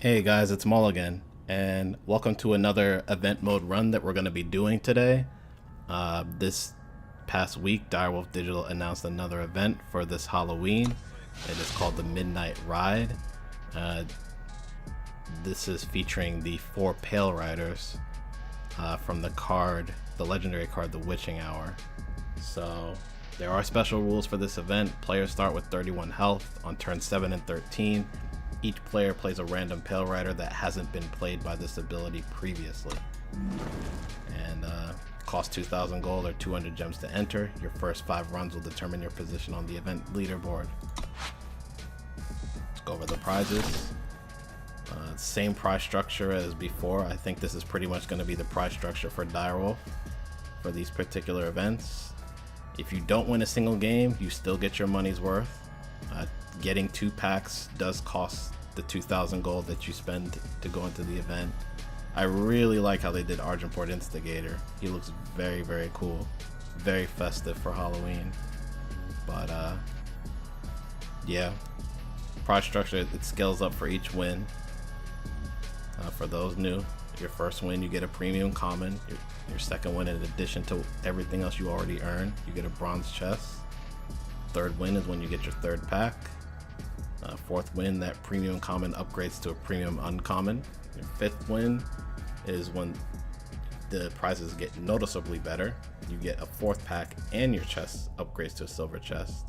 Hey guys, it's Mulligan, and welcome to another event mode run that we're going to be doing today. This past week, Direwolf Digital announced another event for this Halloween. It is called the Midnight Ride. This is featuring the 4 Pale Riders from the legendary card, the Witching Hour. So there are special rules for this event. Players start with 31 health on turn 7 and 13. Each player plays a random Pale Rider that hasn't been played by this ability previously. And costs 2,000 gold or 200 gems to enter. Your first 5 runs will determine your position on the event leaderboard. Let's go over the prizes. Same prize structure as before. I think this is pretty much going to be the prize structure for Direwolf for these particular events. If you don't win a single game, you still get your money's worth. Getting 2 packs does cost the 2,000 gold that you spend to go into the event. I really like how they did Argenport Instigator. He looks very, very cool. Very festive for Halloween. But yeah. Prize structure, it scales up for each win. For those new, your first win you get a premium common. Your second win, in addition to everything else you already earned, you get a bronze chest. Third win is when you get your 3rd pack. Fourth win, that premium common upgrades to a premium uncommon. Your 5th win is when the prizes get noticeably better. You get a 4th pack and your chest upgrades to a silver chest.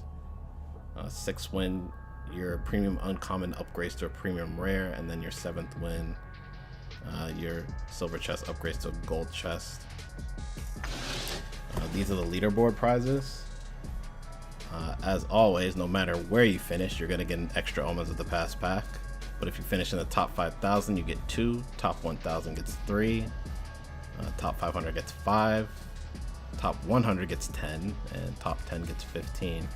6th win, your premium uncommon upgrades to a premium rare, and then your 7th win, your silver chest upgrades to a gold chest. These are the leaderboard prizes. As always, no matter where you finish, you're going to get an extra Omens of the Past pack. But if you finish in the top 5,000, you get 2, top 1,000 gets 3, top 500 gets 5, top 100 gets 10, and top 10 gets 15.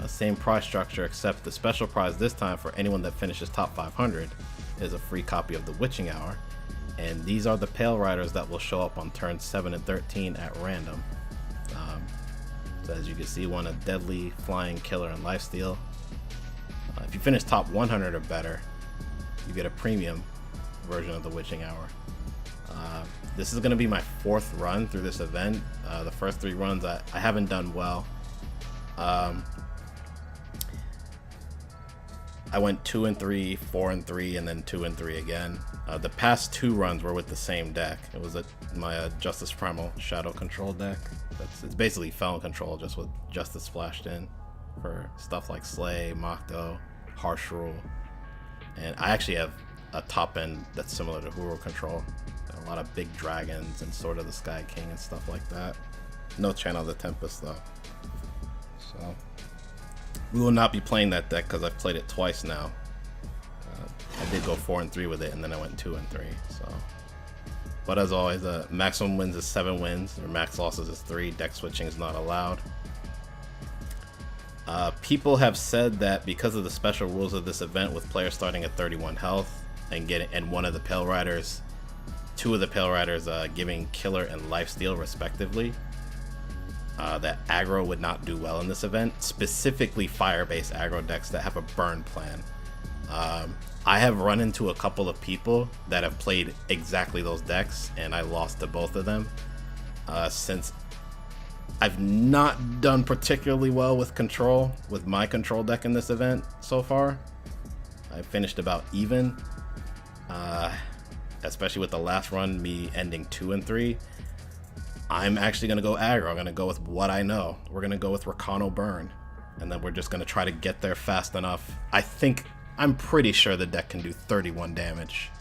Same prize structure, except the special prize this time for anyone that finishes top 500 is a free copy of the Witching Hour. And these are the Pale Riders that will show up on turns 7 and 13 at random. As you can see, one a deadly, flying, killer, and lifesteal. If you finish top 100 or better, you get a premium version of the Witching Hour. This is going to be my 4th run through this event. The first 3 runs I haven't done well. I went 2 and 3, 4 and 3, and then 2 and 3 again. The past 2 runs were with the same deck. It was my Justice Primal Shadow Control deck. It's basically Felon Control, just with Justice splashed in for stuff like Slay, Mokdo, Harsh Rule. And I actually have a top end that's similar to Hero Control. A lot of big dragons and Sword of the Sky King and stuff like that. No Channel of the Tempest though. So we will not be playing that deck because I've played it twice now. I did go 4 and 3 with it, and then I went 2 and 3. So, but as always, maximum wins is 7 wins. Your max losses is 3. Deck switching is not allowed. People have said that because of the special rules of this event, with players starting at 31 health and one of the Pale Riders, 2 of the Pale Riders giving killer and lifesteal respectively, that aggro would not do well in this event, specifically fire-based aggro decks that have a burn plan. I have run into a couple of people that have played exactly those decks, and I lost to both of them. Since I've not done particularly well with control, with my control deck in this event so far. I finished about even, especially with the last run, me ending 2 and 3. I'm actually going to go aggro. I'm going to go with what I know. We're going to go with Rakano Burn, and then we're just going to try to get there fast enough. I'm pretty sure the deck can do 31 damage,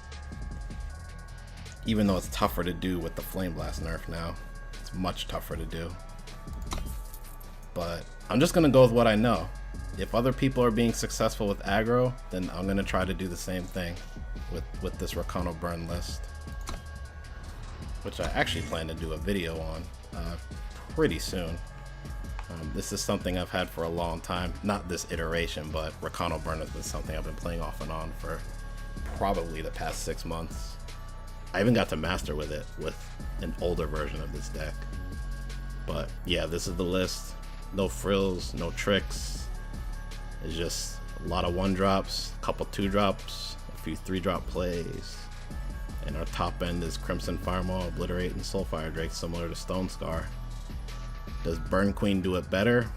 even though it's tougher to do with the Flame Blast nerf now. It's much tougher to do. But I'm just going to go with what I know. If other people are being successful with aggro, then I'm going to try to do the same thing with this Rakano Burn list, which I actually plan to do a video on pretty soon. This is something I've had for a long time. Not this iteration, but Rakano Burn has been something I've been playing off and on for probably the past 6 months. I even got to master with it with an older version of this deck. But yeah, this is the list. No frills, no tricks. It's just a lot of 1-drops, a couple 2-drops, a a few 3-drop plays. And our top end is Crimson Firemaw, Obliterate, and Soulfire Drake, similar to Stone Scar. Does Burn Queen do it better?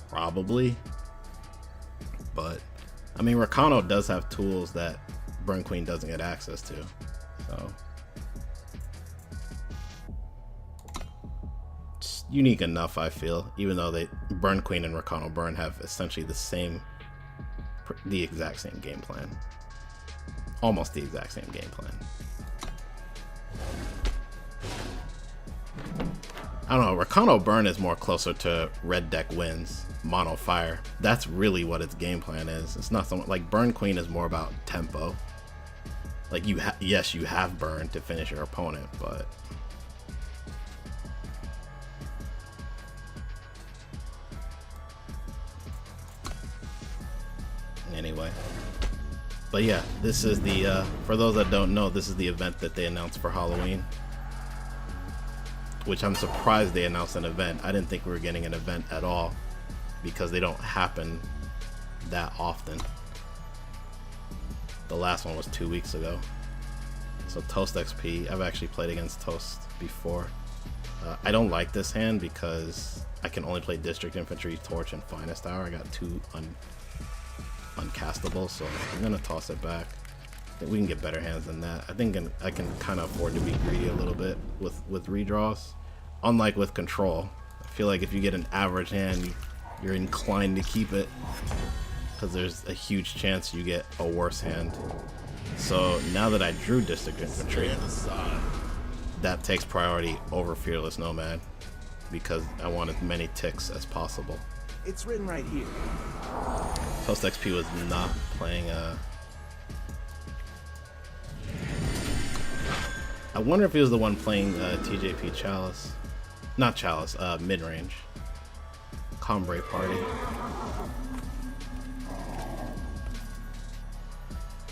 Probably. But, I mean, Rakano does have tools that Burn Queen doesn't get access to. So, it's unique enough, I feel, even though Burn Queen and Rakano Burn have essentially the exact same game plan. Almost the exact same game plan. I don't know, Rakano Burn is more closer to red deck wins, mono fire. That's really what its game plan is. It's not so much like Burn Queen is more about tempo. Like yes, you have burn to finish your opponent, but anyway. But yeah, this is the for those that don't know, this is the event that they announced for Halloween. Which I'm surprised they announced an event. I didn't think we were getting an event at all because they don't happen that often. The last one was 2 weeks ago. So Toast XP, I've actually played against Toast before. I don't like this hand because I can only play District Infantry, Torch, and Finest Hour. I got 2 uncastable, so I'm gonna toss it back. I think we can get better hands than that. I think I can kind of afford to be greedy a little bit with redraws. Unlike with Control, I feel like if you get an average hand, you're inclined to keep it because there's a huge chance you get a worse hand. So now that I drew District Infantry, that takes priority over Fearless Nomad because I want as many ticks as possible. It's written right here. Toast XP was not playing I wonder if he was the one playing TJP Chalice. Not Chalice, mid-range. Combray Party.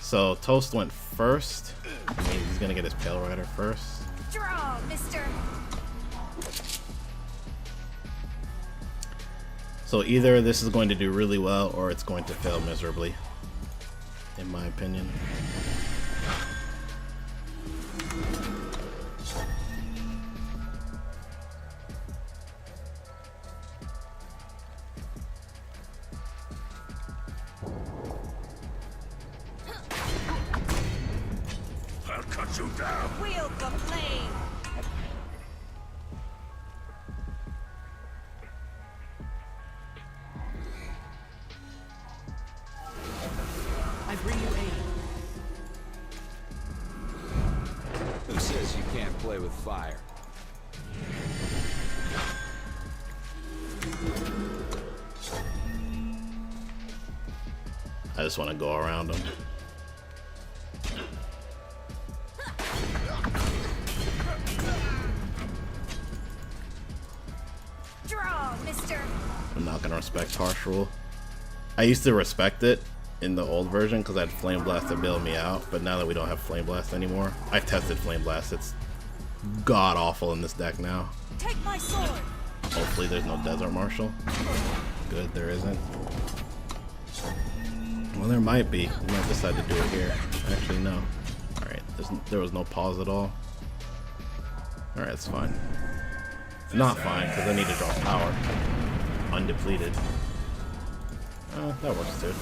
So Toast went first. I mean, he's gonna get his Pale Rider first. Draw, mister. So either this is going to do really well or it's going to fail miserably, in my opinion. I'll cut you down. Wield the flame. I bring you aid. Who says you can't play with fire? I just want to go around him. Draw, mister. I'm not going to respect Harsh Rule. I used to respect it in the old version because I had Flame Blast to bail me out, but now that we don't have Flame Blast anymore, I tested Flame Blast. It's god awful in this deck now. Take my sword. Hopefully there's no Desert Marshal. Good, there isn't. Well, there might be. We might decide to do it here. Actually, no. Alright, there was no pause at all. Alright, it's fine. It's not fine, because I need to draw power. Undepleted. That works too.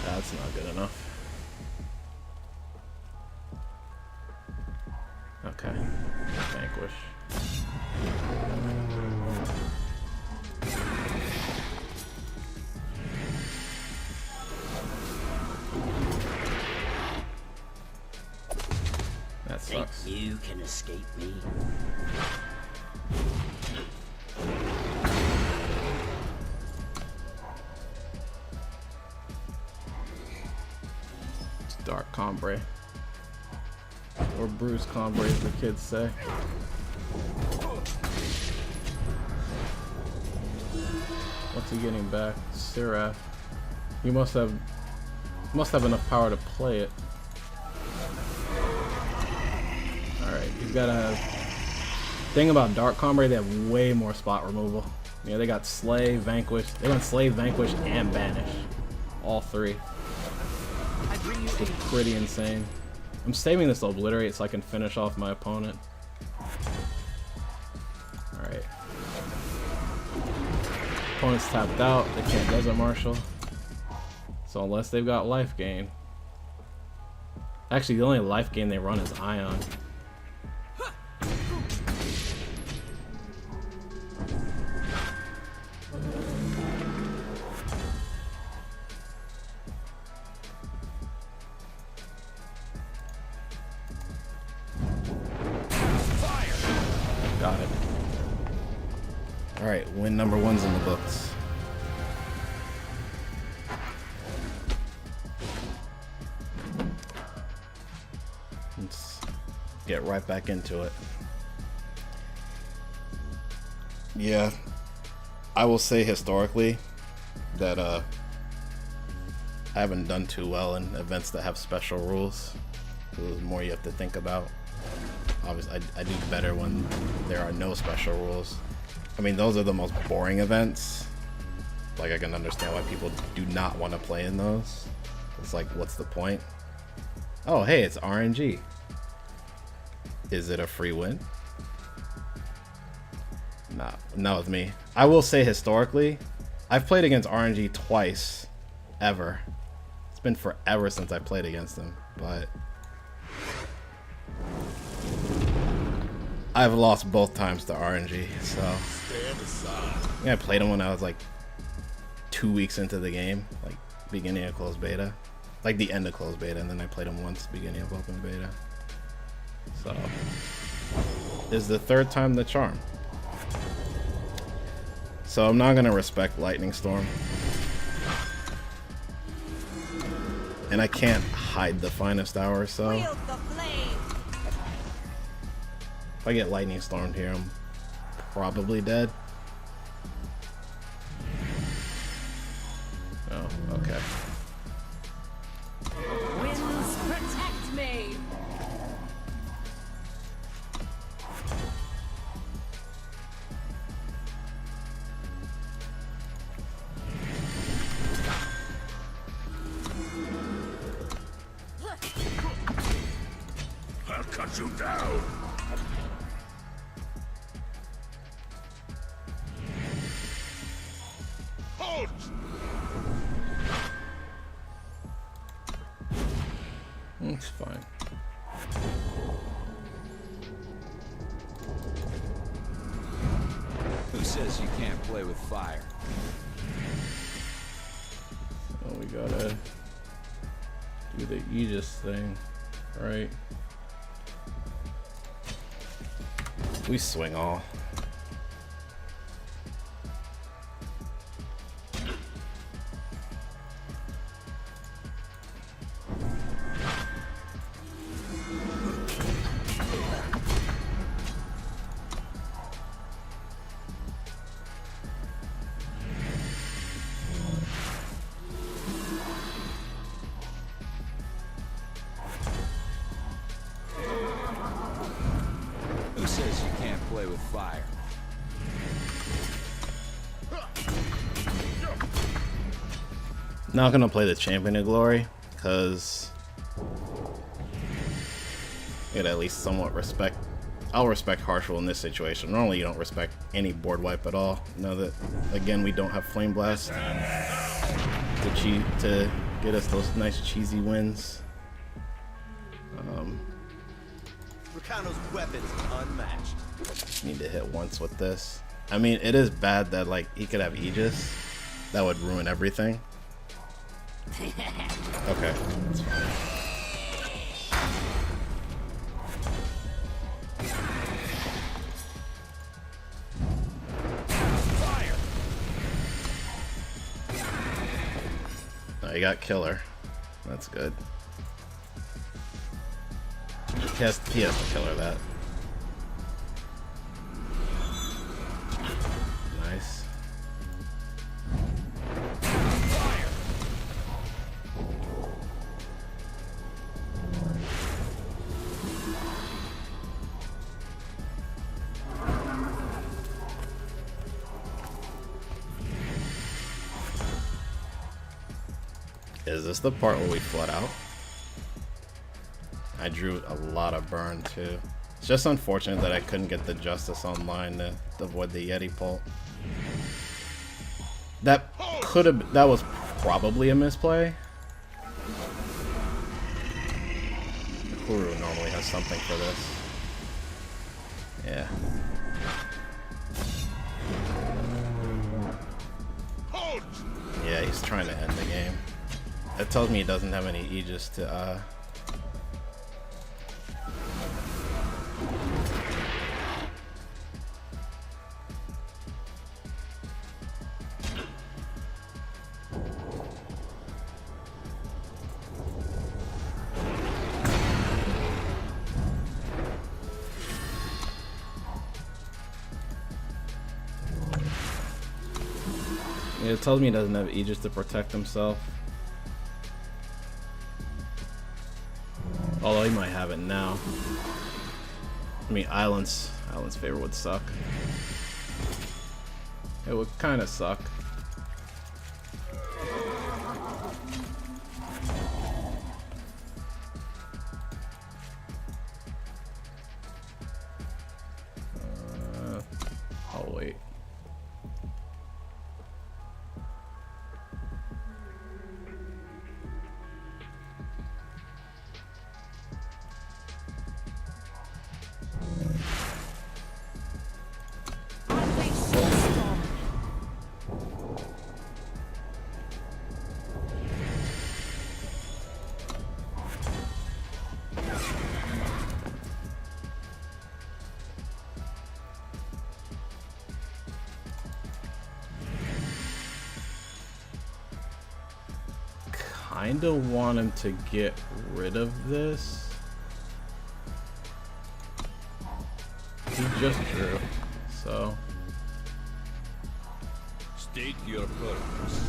That's not good enough. Okay. Vanquish. That sucks. Think you can escape me? It's Dark Combray. Or Bruce Combray, as the kids say. What's he getting back? Seraph. He must have enough power to play it. Alright, he's gotta have... Thing about Dark Combray, they have way more spot removal. Yeah, they got Slay, Vanquish. They went Slay, Vanquish, and Banish. All three. I bring you It's aid. pretty insane. I'm saving this to Obliterate so I can finish off my opponent. Alright. Opponent's tapped out. They can't Desert Marshal. So unless they've got life gain. Actually, the only life gain they run is Ion. Got it. Alright, win number 1's in the books. Let's get right back into it. Yeah, I will say historically that I haven't done too well in events that have special rules. There's more you have to think about. Obviously, I do better when there are no special rules. I mean, those are the most boring events. Like, I can understand why people do not want to play in those. It's like, what's the point? Oh, hey, it's RNG. Is it a free win? Nah, not with me. I will say historically, I've played against RNG twice, ever. It's been forever since I played against them, but I've lost both times to RNG, so yeah, I played them when I was like 2 weeks into the game, like beginning of closed beta, like the end of closed beta, and then I played them once beginning of open beta. So is the third time the charm. So I'm not gonna respect Lightning Storm, and I can't hide the finest hour, so Wield the blade. if I get Lightning Stormed here, I'm probably dead. Oh, okay. Winds protect me. I'll cut you down. Halt! It's fine. Who says you can't play with fire? So we gotta do the Aegis thing, right? We swing all. Who says you can't play with fire? Not gonna play the Champion of Glory, because it at least somewhat respect. I'll respect Harshful in this situation. Normally you don't respect any board wipe at all. Now that, again, we don't have Flame Blast to get us those nice cheesy wins. Rakano's weapons unmatched. Need to hit once with this. I mean, it is bad that like he could have Aegis. That would ruin everything. Okay, that's fine. Oh, you got Killer. That's good. He has to killer that. Nice. Is this the part where we flood out? I drew a lot of burn too. It's just unfortunate that I couldn't get the justice online to avoid the Yeti pull. That was probably a misplay. Kuru normally has something for this. Yeah. Yeah, he's trying to end the game. That tells me he doesn't have any Aegis to It tells me he doesn't have Aegis to protect himself. Although he might have it now. I mean, Island's favor would suck. It would kind of suck. I'll wait. Kinda want him to get rid of this. He just drew, so. State your purpose.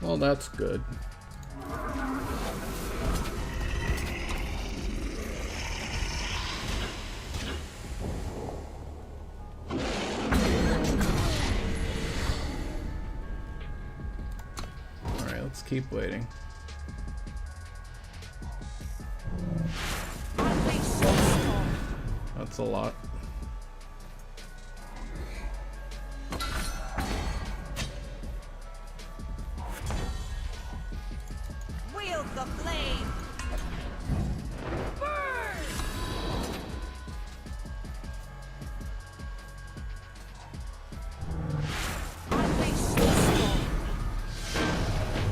Well, that's good. Alright, let's keep waiting. That's a lot. The flame. Burn.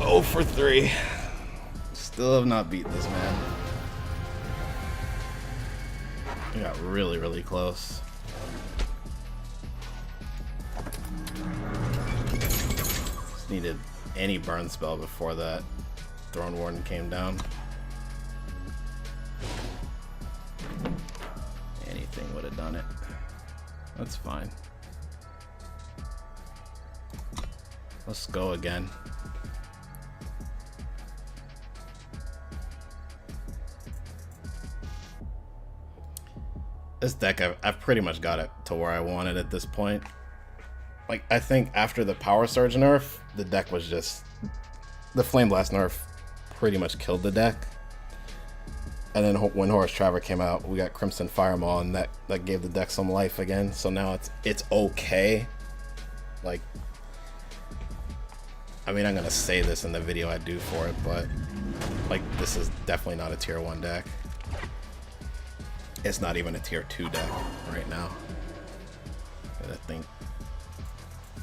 Oh for 3. Still have not beat this man. I got really, really close. Just needed any burn spell before that Throne Warden came down. Anything would have done it. That's fine. Let's go again. This deck, I've pretty much got it to where I want it at this point. Like, I think after the Power Surge nerf, the deck was just... The Flame Blast nerf pretty much killed the deck. And then when Horus Traver came out, we got Crimson Firemaw, and that gave the deck some life again. So now it's okay. Like, I mean, I'm gonna say this in the video I do for it, but like, this is definitely not a tier 1 deck. It's not even a tier 2 deck right now. And I think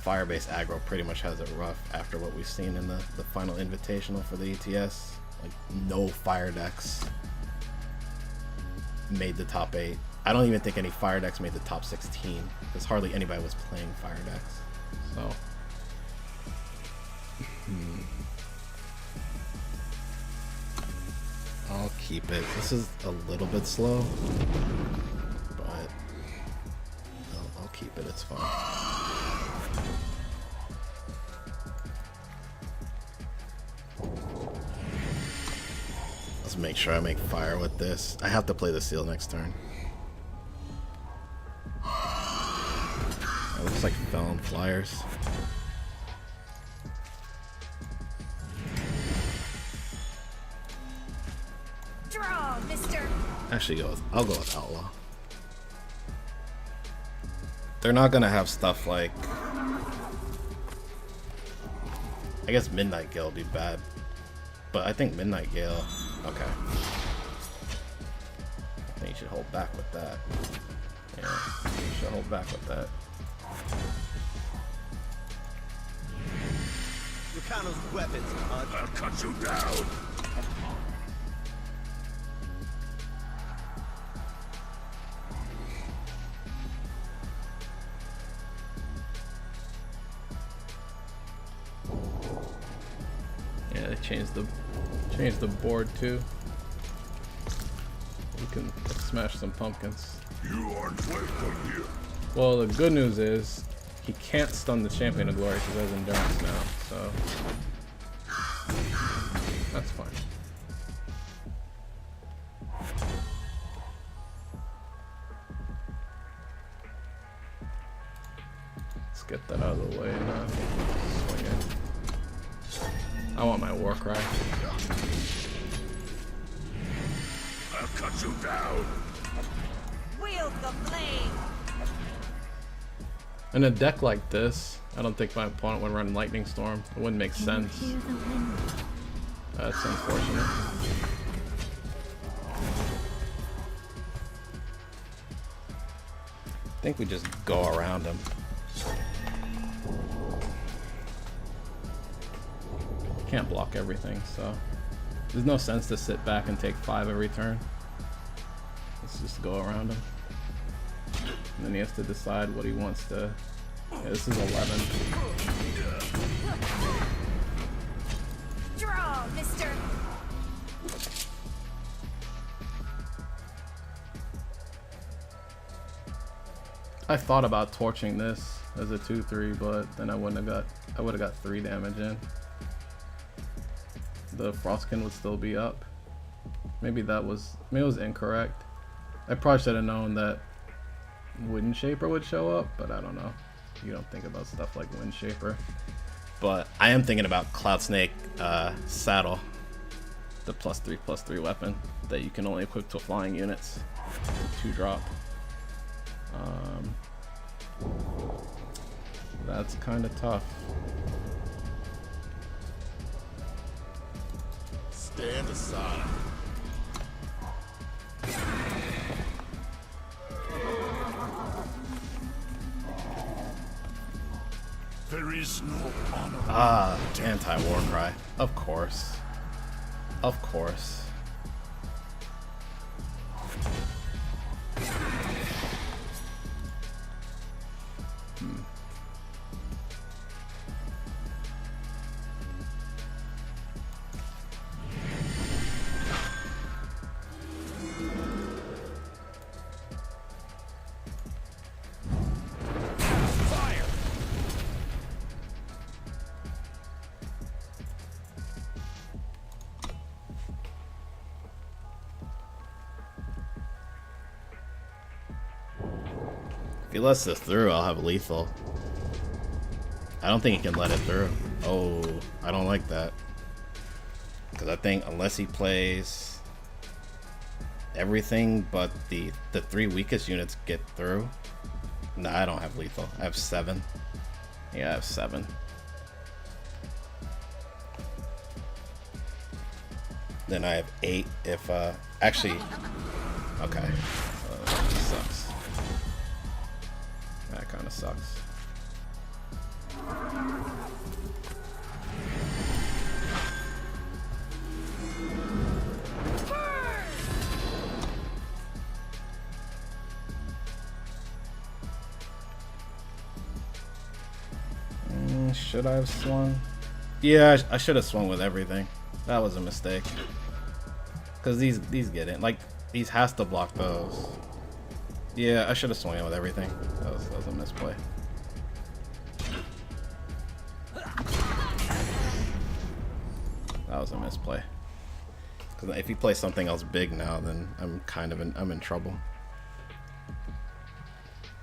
Firebase aggro pretty much has it rough after what we've seen in the final invitational for the ETS. Like, no fire decks made the top 8. I don't even think any fire decks made the top 16, because hardly anybody was playing fire decks. So I'll keep it. This is a little bit slow, but I'll keep it. It's fine. Just make sure I make fire with this. I have to play the seal next turn. It looks like Felon Flyers. Draw, mister. Actually, I'll go with Outlaw. They're not gonna have stuff like, I guess Midnight Gale would be bad, but I think Midnight Gale. Okay. I think you should hold back with that. Yeah, you should hold back with that. Rakano's weapons I'll cut you down. Yeah, they changed the board too. We can smash some pumpkins. You aren't welcome here. Well, the good news is he can't stun the Champion of Glory because he has endurance now, so that's fine. Let's get that out of the way and swing it. I want my war cry. I'll cut you down. Wield the blade. In a deck like this, I don't think my opponent would run Lightning Storm. It wouldn't make sense. That's unfortunate. I think we just go around him. Can't block everything, so there's no sense to sit back and take 5 every turn. Let's just go around him. And then he has to decide what he wants to. Yeah, this is 11. Draw, mister. I thought about torching this as a 2/3, but then I would have got 3 damage in. The Frostkin would still be up. Maybe it was incorrect. I probably should have known that Wind Shaper would show up, but I don't know. You don't think about stuff like Wind Shaper. But I am thinking about Cloud Snake Saddle, the +3/+3 weapon that you can only equip to flying units. 2-drop. That's kind of tough. Stand aside. There is no honor. Ah, anti-war cry. Of course. Of course. If he lets this through, I'll have lethal. I don't think he can let it through. Oh, I don't like that. Because I think unless he plays everything but the 3 weakest units get through. No, I don't have lethal. I have 7. Yeah, I have 7. Then I have 8 if, actually, okay. Sucks. That kind of sucks. Should I have swung? Yeah, I should have swung with everything. That was a mistake. Because these get in. Like, these has to block those. Yeah, I should have swung in with everything. That was a misplay. That was a misplay. Because Because if he plays something else big now, then I'm kind of I'm in trouble.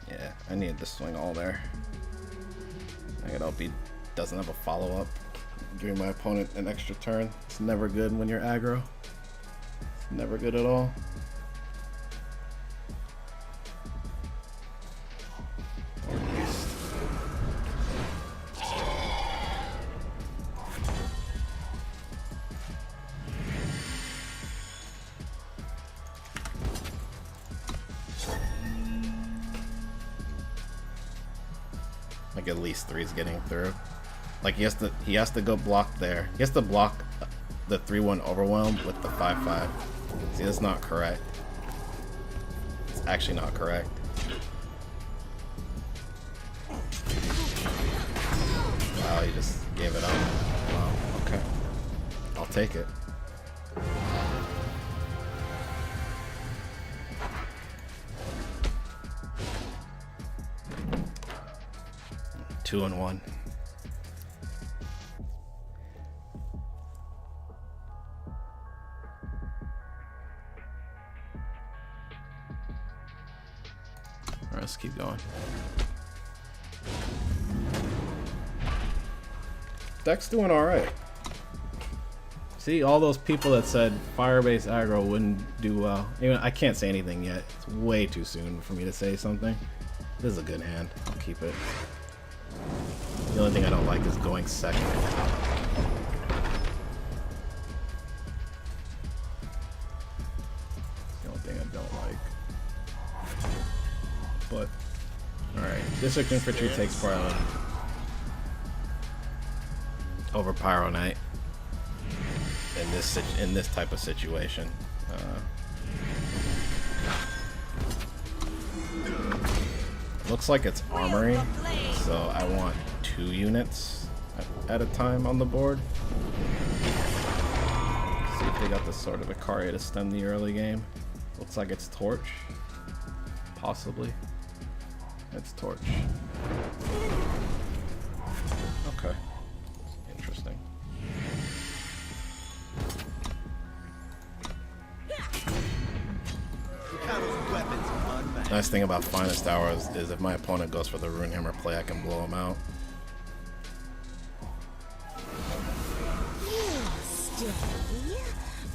Yeah, I needed to swing all there. I hope he doesn't have a follow-up, giving my opponent an extra turn. It's never good when you're aggro. It's never good at all. Like at least 3's getting through. Like he has to go block there. He has to block the 3-1 overwhelm with the 5-5. See, that's not correct. It's actually not correct. Wow, he just gave it up. Wow, okay. I'll take it. Two and one. All right, let's keep going. Deck's doing all right. See, all those people that said fire-based aggro wouldn't do well. Even I can't say anything yet. It's way too soon for me to say something. This is a good hand. I'll keep it. The only thing I don't like is going second. The only thing I don't like. But, alright. District Infantry takes priority over Pyro Knight in this type of situation. Looks like it's armory, so I want 2 units at a time on the board. See if they got the Sword of Icaria to stem the early game. Looks like it's Torch. Possibly. It's Torch. Okay. Interesting. Nice thing about Finest Hour is if my opponent goes for the Runehammer play, I can blow him out. Stay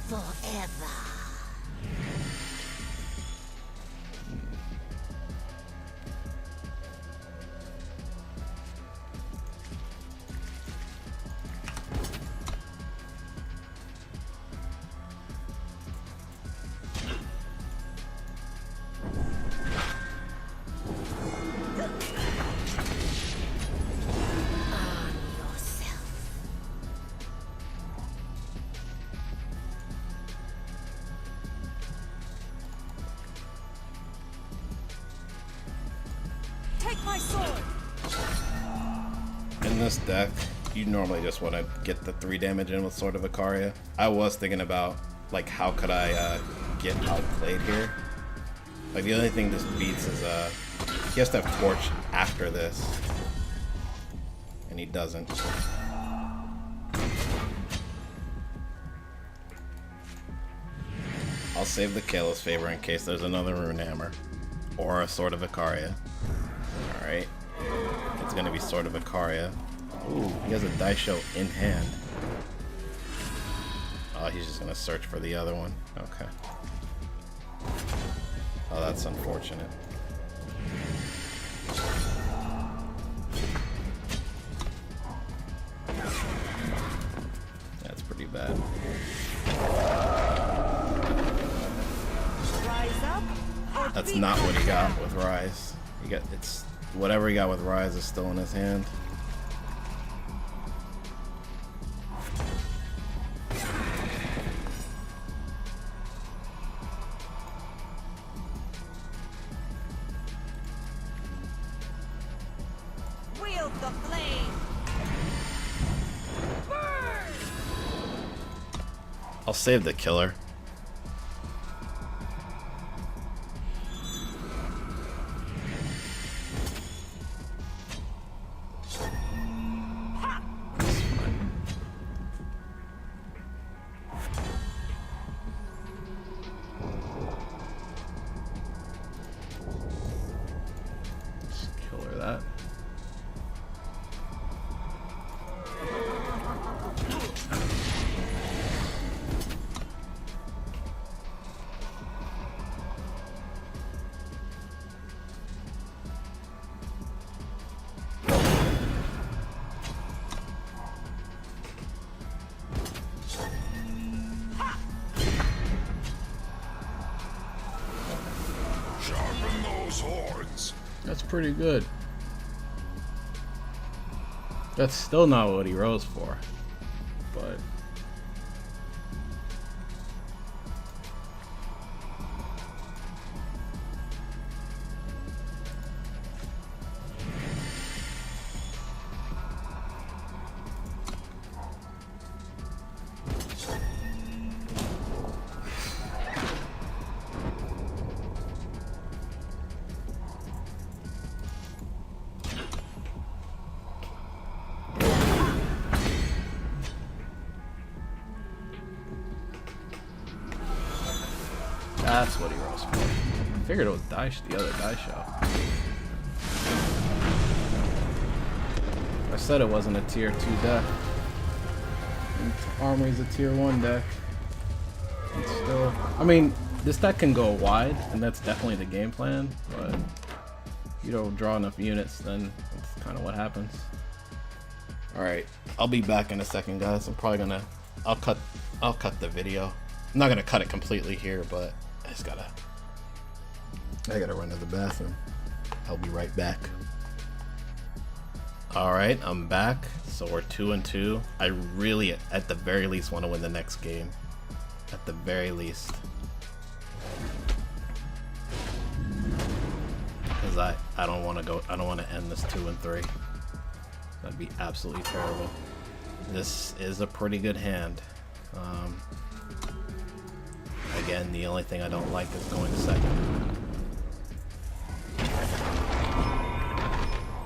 forever. In this deck, you normally just want to get the 3 damage in with Sword of Icaria. I was thinking about, like, how could I get outplayed here? Like, the only thing this beats is, he has to have Torch after this. And he doesn't. I'll save the Kayla's Favor in case there's another Runehammer. Or a Sword of Icaria. Alright. It's gonna be Sword of Icaria. Ooh, he has a dice show in hand. Oh, he's just gonna search for the other one. Okay. Oh, that's unfortunate. That's pretty bad. That's not what he got with Rise. It's whatever he got with Rise is still in his hand. Wield the flame. Burn. I'll save the killer. pretty good. That's still not what he rose for, but that's what he rose for. I figured it was the other die shop. I said it wasn't a tier 2 deck. And Armory's a tier 1 deck. And still, I mean, this deck can go wide, and that's definitely the game plan, but you don't draw enough units, then that's kind of what happens. Alright, I'll be back in a second, guys. I'm probably gonna, I'll cut the video. I'm not gonna cut it completely here, but I gotta run to the bathroom. I'll be right back. Alright, I'm back. So we're 2-2. I really, at the very least, want to win the next game. At the very least. Because I don't want to end this 2-3. That'd be absolutely terrible. This is a pretty good hand. Again, the only thing I don't like is going second.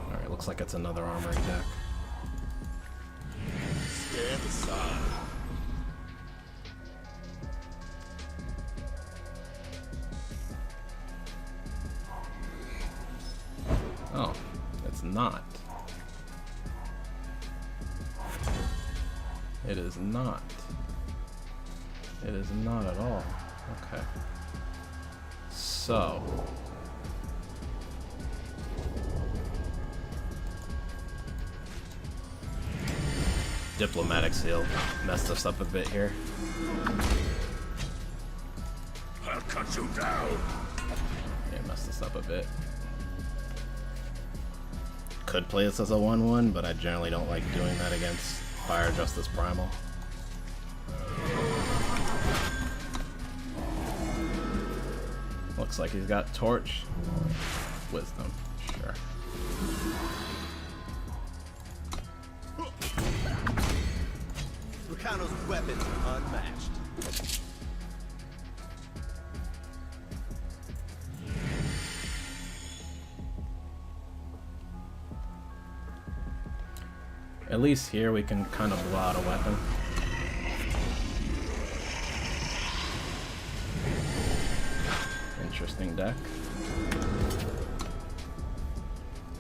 Alright, looks like it's another armory deck. Stand aside. Oh, it's not. It is not. It is not at all. Okay. So. Diplomatic seal messed us up a bit here. I'll cut you down. Yeah, messed us up a bit. Could play this as a 1/1, but I generally don't like doing that against Fire Justice Primal. Looks like he's got Torch. Wisdom, sure. Rakano's weapons unmatched. At least here we can kind of blow out a weapon. Interesting deck.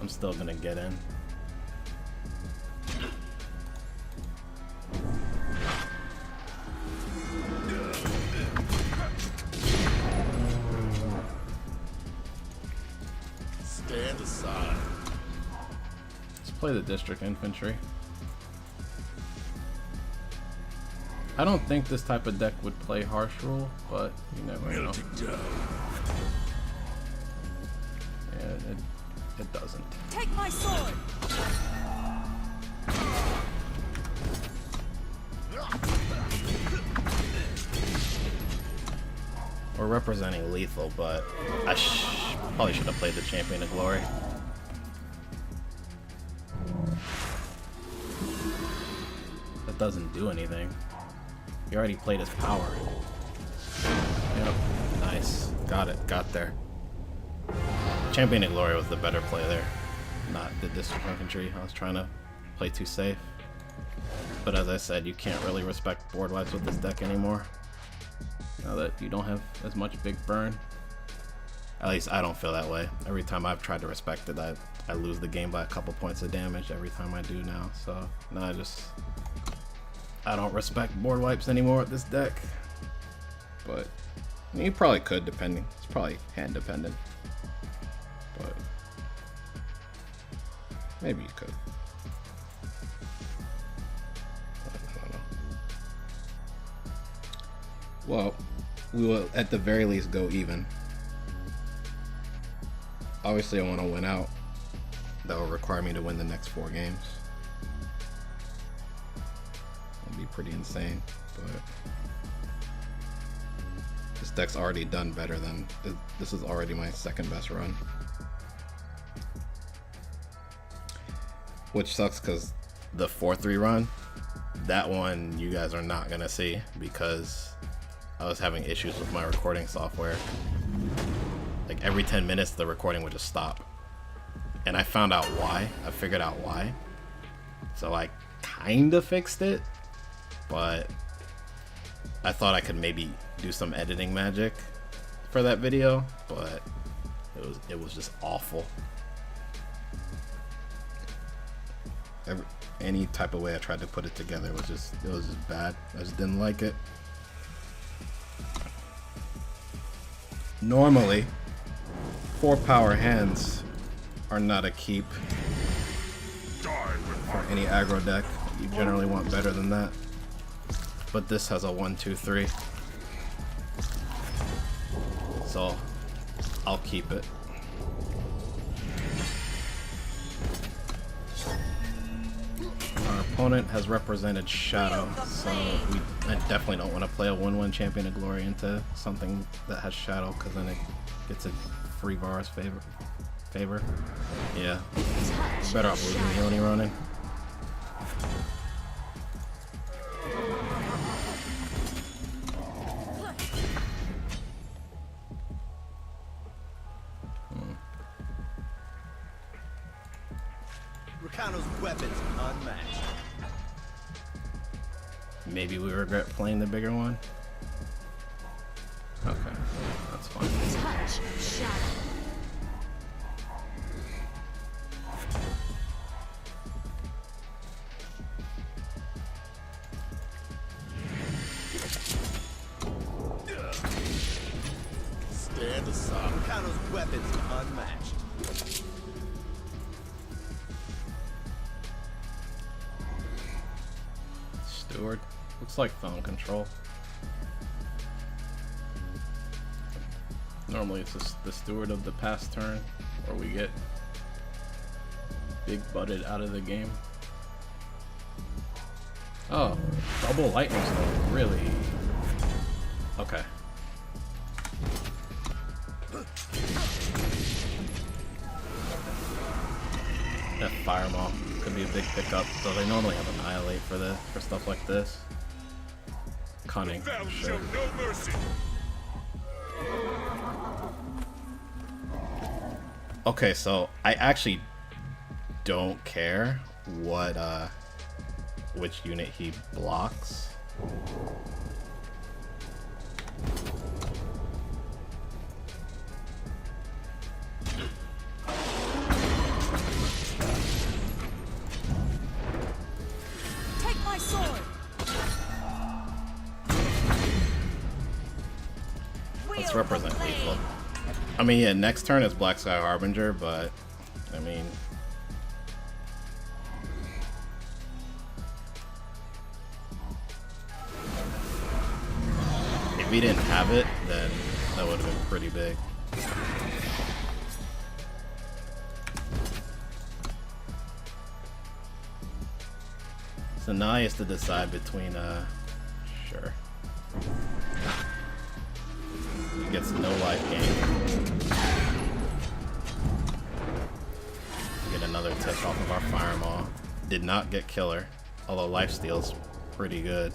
I'm still gonna get in. Stand aside. Let's play the District Infantry. I don't think this type of deck would play Harsh Rule, but you never know. Melting down. Yeah, it doesn't. Take my sword. We're representing lethal, but I probably should have played the Champion of Glory. That doesn't do anything. He already played his power. Yep, nice. Got it, got there. Champion of Glory was the better play there, not the District Infantry. I was trying to play too safe. But as I said, you can't really respect board wipes with this deck anymore. Now that you don't have as much big burn. At least I don't feel that way. Every time I've tried to respect it, I lose the game by a couple points of damage every time I do now. So now I don't respect board wipes anymore with this deck. But you probably could, depending. It's probably hand dependent. But maybe you could. I don't know. Well, we will at the very least go even. Obviously I want to win out. that will require me to win the next 4 games. It'll be pretty insane, but this deck's already done better than this is already my second best run, which sucks because the 4-3 run, that one you guys are not gonna see because I was having issues with my recording software. Like every 10 minutes the recording would just stop, and I found out why. I figured out why, so I kind of fixed it, but I thought I could maybe do some editing magic for that video, but it was just awful. Any type of way I tried to put it together was just bad. I just didn't like it. Normally 4 power hands are not a keep for any aggro deck. You generally want better than that, but this has a 1, 2, 3, so I'll keep it. Our opponent has represented Shadow, so I definitely don't want to play a 1/1 Champion of Glory into something that has Shadow, because then it gets a free Vara's favor. Yeah, better off losing the Oni Ronin. Rakano's weapons unmatched. Maybe we regret playing the bigger one. Okay, that's fine. Touch shadow. Stand aside. Rakano's weapons unmatched. Steward. Looks like phone control. Normally it's just the steward of the past turn, or we get big butted out of the game. Oh, double lightning storm, really? Okay. That Fireball could be a big pickup, though they normally have Annihilate for stuff like this. Cunning, sure. No mercy. Okay, so I actually don't care what which unit he blocks. Take my sword. Let's represent lethal. I mean, yeah, next turn is Black Sky Harbinger, but I mean, if we didn't have it, then that would have been pretty big. So now he has to decide between, sure. He gets no life gain. Get another tick off of our Fire Maw. Did not get Killer, although lifesteal's pretty good.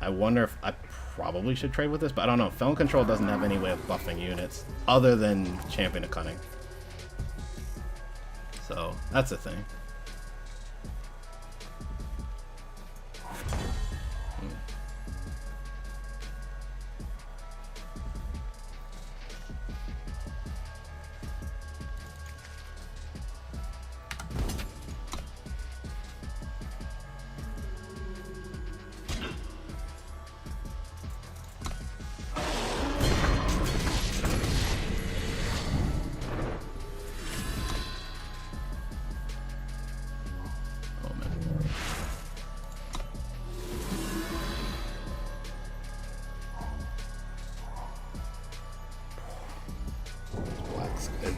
I wonder if I probably should trade with this, but I don't know. Felon Control doesn't have any way of buffing units other than Champion of Cunning. So that's a thing.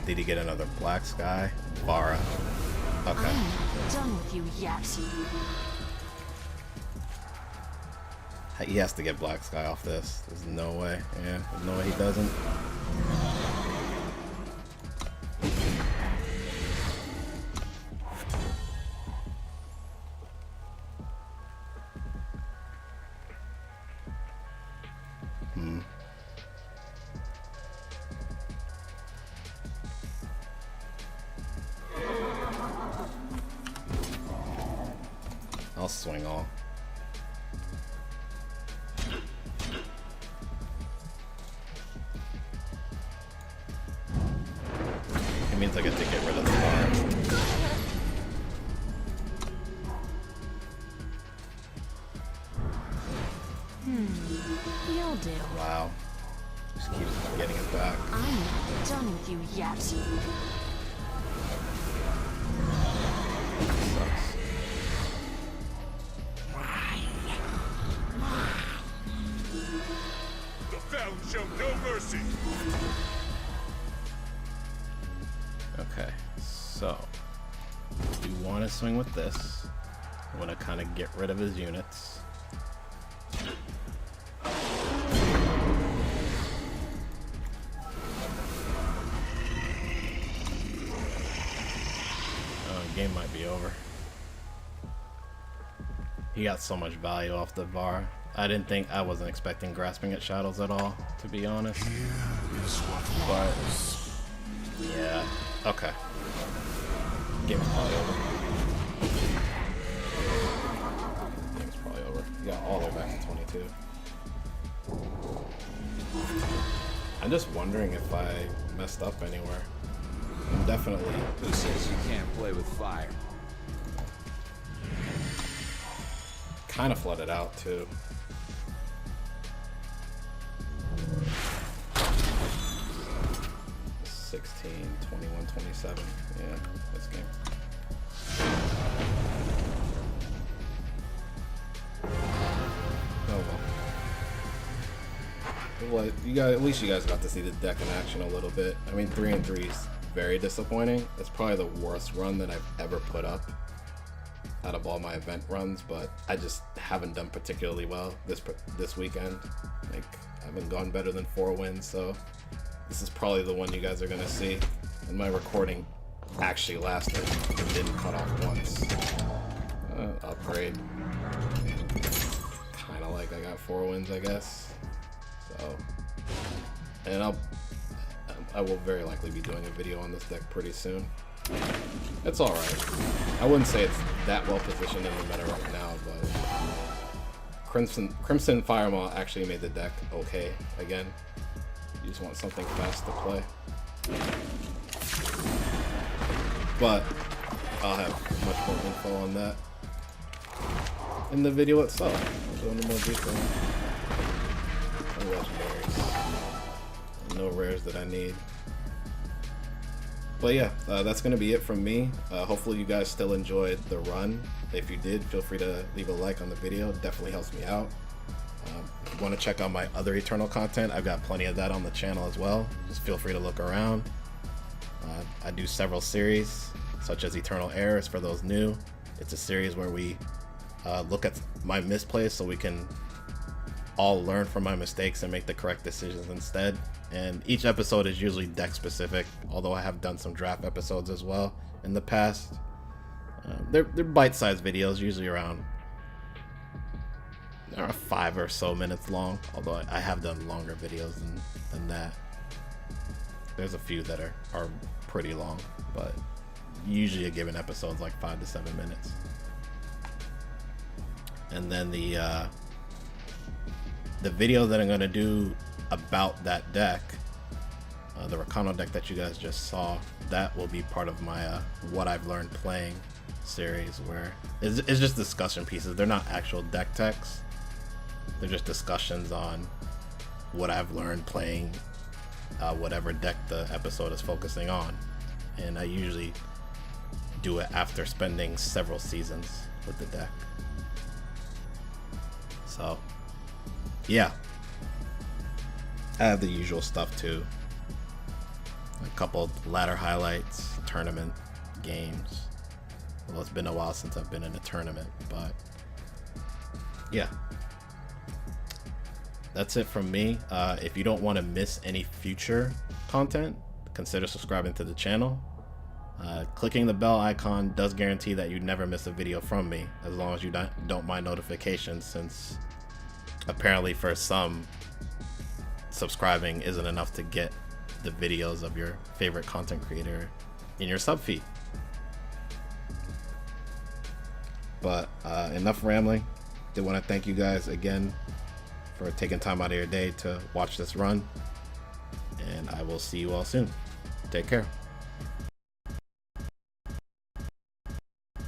Did he get another black sky? Vara. Okay. I'm not done with you yet. He has to get black sky off this. There's no way. Yeah, there's no way he doesn't. I'll swing all. It means I get to get rid of the bar. You'll do. Wow. Just keeps getting it back. I'm not done with you yet. Sucks. The Fountain show no mercy. Okay, so we want to swing with this. I want to kind of get rid of his units. Game might be over. He got so much value off the VAR. I wasn't expecting grasping at shadows at all, to be honest. But yeah, okay. Game's probably over. Game's probably over. You got all the way back to 22. I'm just wondering if I messed up anywhere. I'm definitely. Who says you can't play with fire? Kind of flooded out too. $16, 21, 27. Yeah, this game. Oh well. You guys, at least you guys got to see the deck in action a little bit. I mean, 3 and 3 is very disappointing. It's probably the worst run that I've ever put up out of all my event runs, but I just haven't done particularly well this weekend. Like, I haven't gone better than 4 wins, so this is probably the one you guys are gonna see. And my recording actually lasted. It didn't cut off once. Upgrade. Kind of like I got 4 wins, I guess. So, and I will very likely be doing a video on this deck pretty soon. It's alright. I wouldn't say it's that well positioned in the meta right now, but Crimson Firemaw actually made the deck okay again. You just want something fast to play. But I'll have much more info on that in the video itself. I'll go into more detail. No legendaries. No rares that I need. But yeah, that's going to be it from me. Hopefully you guys still enjoyed the run. If you did, feel free to leave a like on the video. It definitely helps me out. If you want to check out my other Eternal content, I've got plenty of that on the channel as well. Just feel free to look around. I do several series, such as Eternal Errors for those new. It's a series where we look at my misplays so we can all learn from my mistakes and make the correct decisions instead. And each episode is usually deck specific, although I have done some draft episodes as well in the past. They're bite-sized videos, usually around 5 or so minutes long, although I have done longer videos than that. There's a few that are pretty long, but usually a given episode's like 5 to 7 minutes. And then the video that I'm going to do about that deck, the Rakano deck that you guys just saw, that will be part of my what I've learned playing series, where it's just discussion pieces. They're not actual deck techs. They're just discussions on what I've learned playing whatever deck the episode is focusing on. And I usually do it after spending several seasons with the deck. So yeah, I have the usual stuff too. a couple ladder highlights, tournament games. Well, it's been a while since I've been in a tournament, but yeah. That's it from me. If you don't want to miss any future content, consider subscribing to the channel. Clicking the bell icon does guarantee that you never miss a video from me, as long as you don't mind notifications, since apparently for some, subscribing isn't enough to get the videos of your favorite content creator in your sub feed. But enough rambling. Did want to thank you guys again for taking time out of your day to watch this run, and I will see you all soon. Take care.